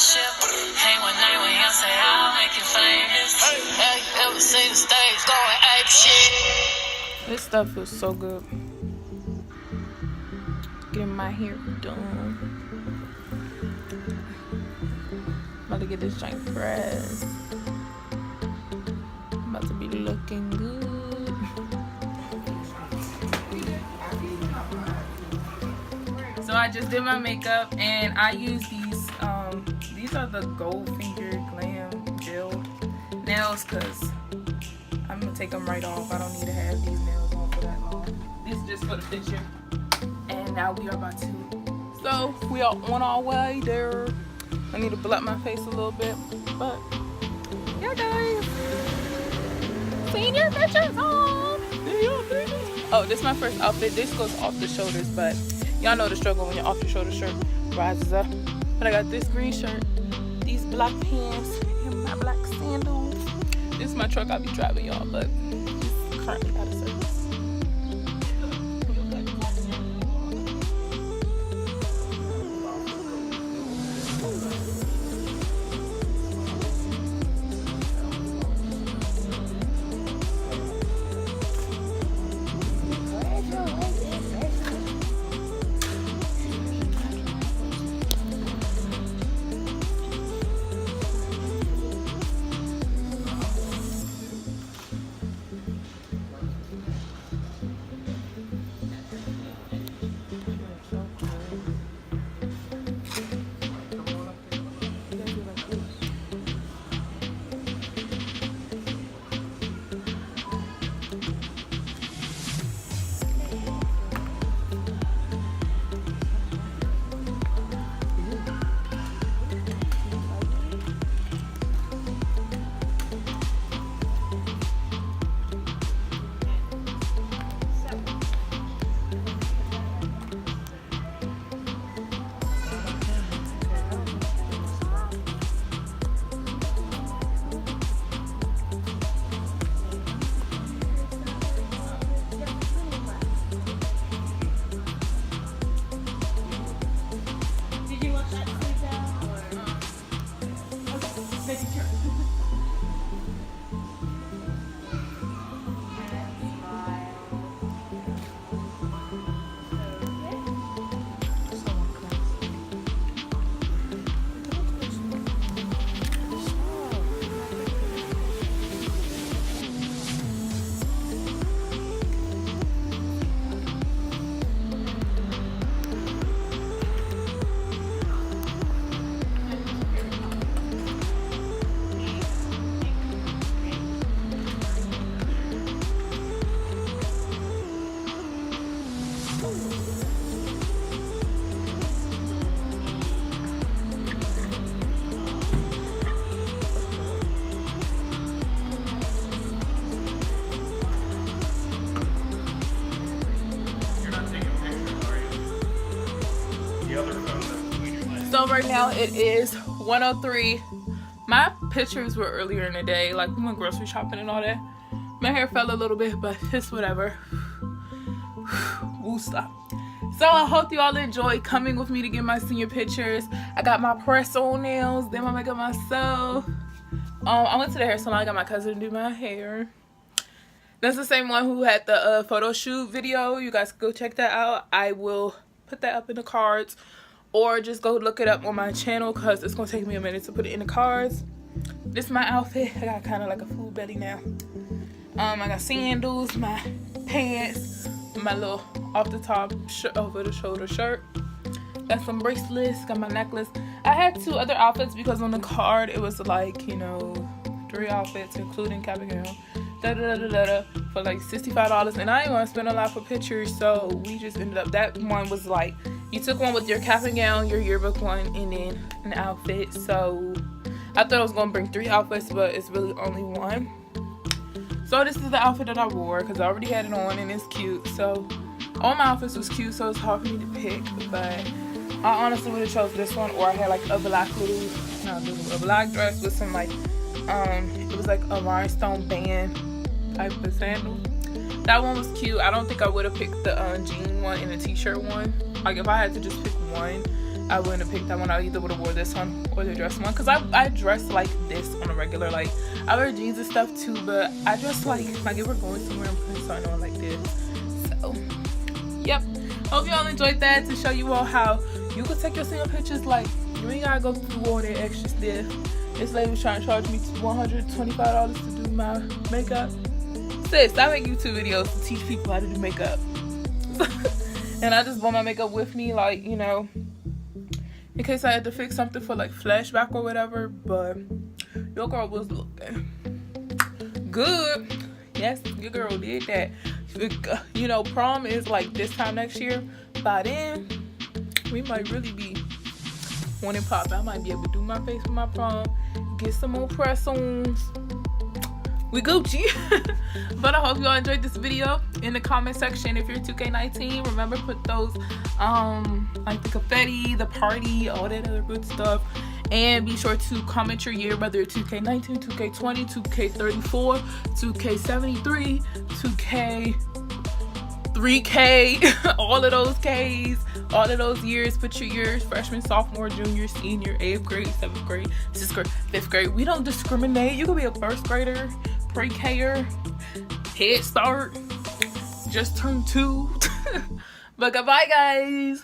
ship. Hang one night when you say I'll make you famous. Have you ever seen the stage going ape shit? This stuff feels so good. Getting my hair done. About to get this joint pressed. About to be looking good. So I just did my makeup and I use these are the Goldfinger Glam Gel nails because I'm gonna take them right off. I don't need to have these nails on for that long. This is just for the picture. And now we are about to. So we are on our way there. I need to blur my face a little bit, but yeah, guys. Senior pictures on. Oh, this is my first outfit. This goes off the shoulders, but y'all know the struggle when your off the shoulder shirt rises up. But I got this green shirt, these black pants, and my black sandals. This is my truck I'll be driving, y'all, but it's currently out of service. So right now it is 1:03. My pictures were earlier in the day, like we went grocery shopping and all that. My hair fell a little bit, but it's whatever. We'll stop. So I hope you all enjoyed coming with me to get my senior pictures. I got my press-on nails, did my makeup myself. I went to the hair salon. I got my cousin to do my hair. That's the same one who had the photo shoot video. You guys go check that out. I will put that up in the cards, or just go look it up on my channel because it's gonna take me a minute to put it in the cards. This is my outfit. I got kind of like a full belly now. I got sandals, my pants, my little off the top over the shoulder shirt. Got some bracelets, got my necklace. I had 2 other outfits because on the card it was like, you know, 3 outfits including cap and gown. For like $65, and I didn't want to spend a lot for pictures, so we just ended up, that one was like, you took one with your cap and gown, your yearbook one, and then an outfit. So I thought I was going to bring 3 outfits, but it's really only 1. So this is the outfit that I wore because I already had it on and it's cute. So all my outfits was cute, so it's hard for me to pick, but I honestly would have chose this one, or I had like a black a black dress with some like it was like a rhinestone band type of sandal. That one was cute. I don't think I would have picked the jean one and the t-shirt one. Like if I had to just pick one, I wouldn't have picked that one. I either would have wore this one or the dress one, because I dress like this on a regular, like I wear jeans and stuff too, but I dress like if we're going somewhere and putting something on like this. So yep, hope y'all enjoyed that, to show you all how you could take your single pictures. Like, you ain't gotta go through all that extra stuff. This lady was trying to charge me $125 to do my makeup. Sis, I make YouTube videos to teach people how to do makeup. And I just brought my makeup with me, like, you know, in case I had to fix something for like flashback or whatever. But your girl was looking good. Yes, your girl did that. You know, prom is like this time next year. By then, we might really be wanting pop. I might be able to do my face for my prom, get some more press-ons. We Gucci. But I hope y'all enjoyed this video. In the comment section, if you're 2K19, remember put those like the confetti, the party, all that other good stuff. And be sure to comment your year, whether it's 2K19, 2K20, 2K34, 2K73, 2K, 3K, all of those Ks, all of those years. Put your years: freshman, sophomore, junior, senior, 8th grade, 7th grade, 6th grade, 5th grade. We don't discriminate. You could be a first grader, pre-Ker, Head Start, just turned 2. But goodbye, guys.